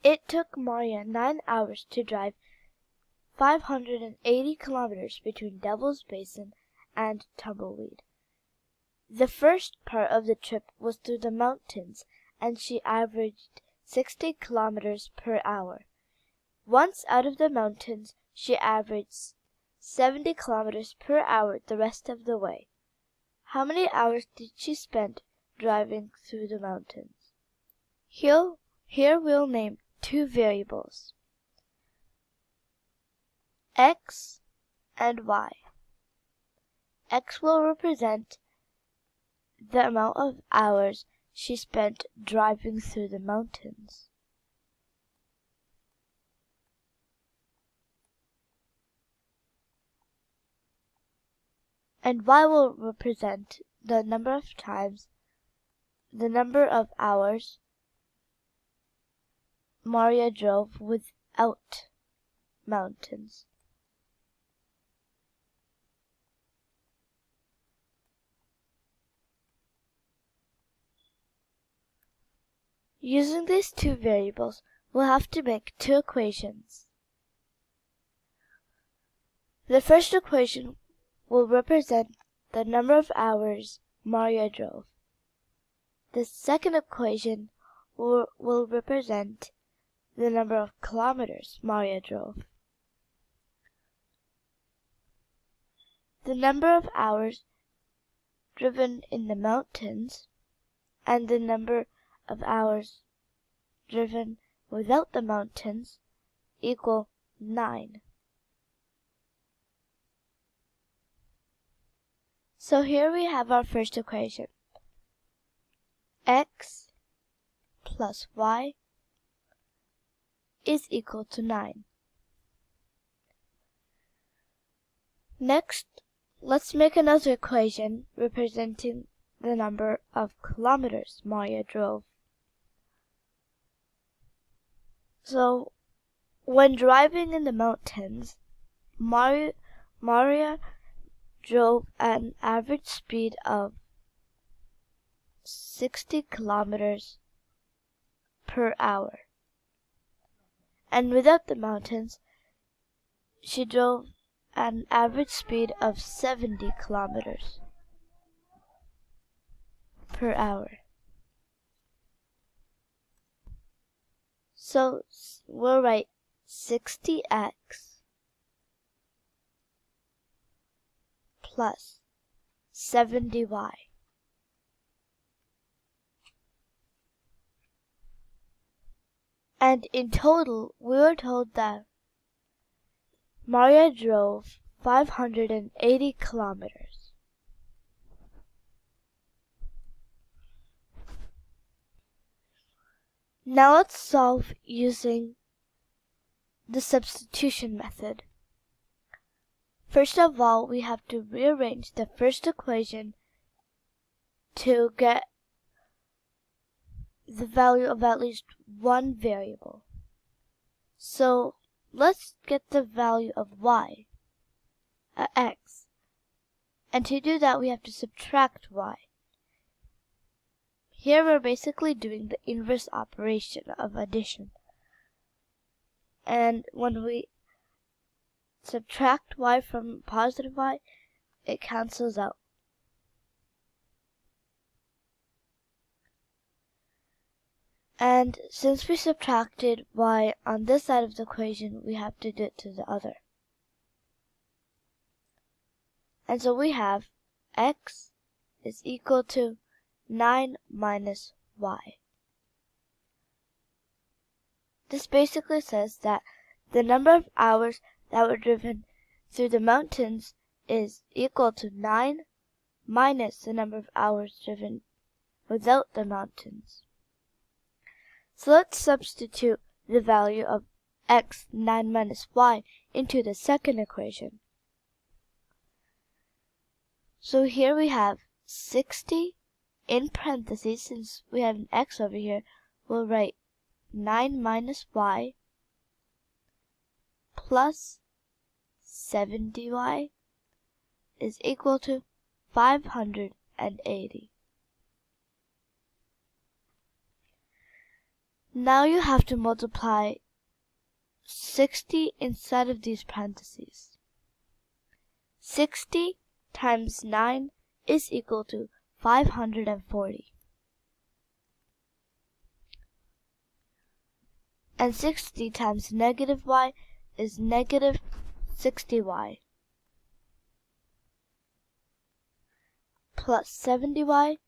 It took Maria 9 hours to drive 580 kilometers between Devil's Basin and Tumbleweed. The first part of the trip was through the mountains, and she averaged 60 kilometers per hour. Once out of the mountains, she averaged 70 kilometers per hour the rest of the way. How many hours did she spend driving through the mountains? Here we'll name two variables, x and y. X will represent the amount of hours she spent driving through the mountains. And y will represent the number of hours Maria drove without mountains. Using these two variables, we'll have to make two equations. The first equation will represent the number of hours Maria drove. The second equation will represent the number of kilometers Maria drove. The number of hours driven in the mountains and the number of hours driven without the mountains equal 9. So here we have our first equation. X plus y is equal to 9. Next, let's make another equation representing the number of kilometers Maria drove. So, when driving in the mountains, Maria drove at an average speed of 60 kilometers per hour. And without the mountains, she drove at an average speed of 70 kilometers per hour. So we'll write 60x plus 70y. And in total, we were told that Maria drove 580 kilometers. Now let's solve using the substitution method. First of all, we have to rearrange the first equation to get the value of at least one variable. So let's get the value of y, x. And to do that, we have to subtract y. Here we're basically doing the inverse operation of addition. And when we subtract y from positive y, it cancels out. And since we subtracted y on this side of the equation, we have to do it to the other. And so we have x is equal to 9 minus y. This basically says that the number of hours that were driven through the mountains is equal to 9 minus the number of hours driven without the mountains. So let's substitute the value of x, 9 minus y, into the second equation. So here we have 60 in parentheses. Since we have an x over here, we'll write 9 minus y plus 70y is equal to 580. Now you have to multiply 60 inside of these parentheses. 60 times 9 is equal to 540. And 60 times negative y is negative 60y. Plus 70y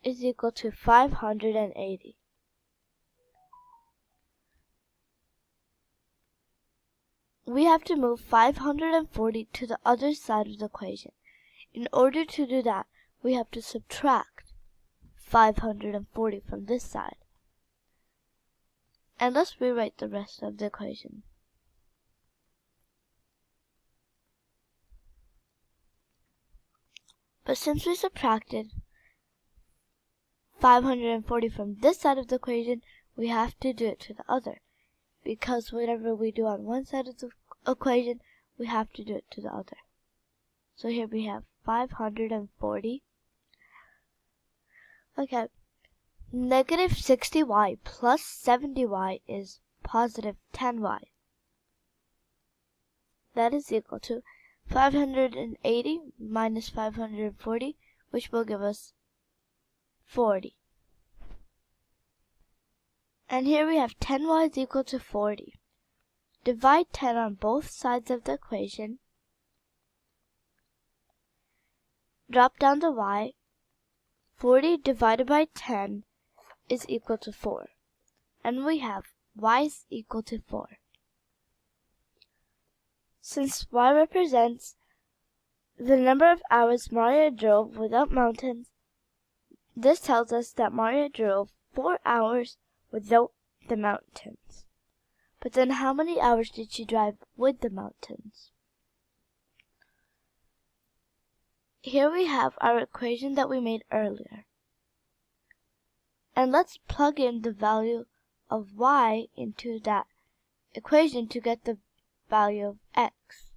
is equal to 580. We have to move 540 to the other side of the equation. In order to do that, we have to subtract 540 from this side. And let's rewrite the rest of the equation. But since we subtracted 540 from this side of the equation, we have to do it to the other. Because whatever we do on one side of the equation, we have to do it to the other. So here we have 540. Okay. Negative 60y plus 70y is positive 10y. That is equal to 580 minus 540, which will give us 40. And here we have 10y is equal to 40. Divide 10 on both sides of the equation. Drop down the y. 40 divided by 10 is equal to 4. And we have y is equal to 4. Since y represents the number of hours Mario drove without mountains, this tells us that Mario drove 4 hours without the mountains. But then how many hours did she drive with the mountains? Here we have our equation that we made earlier. And let's plug in the value of y into that equation to get the value of x.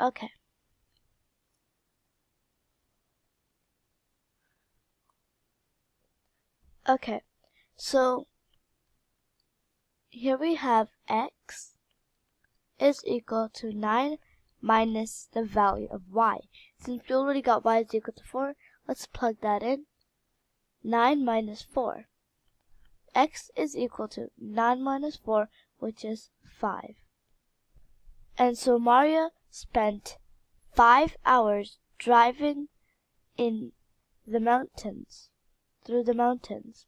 Okay. Okay, so here we have x is equal to 9 minus the value of y. Since we already got y is equal to 4, let's plug that in. 9 minus 4. X is equal to 9 minus 4, which is 5. And so Mario spent 5 hours driving in the mountains, through the mountains.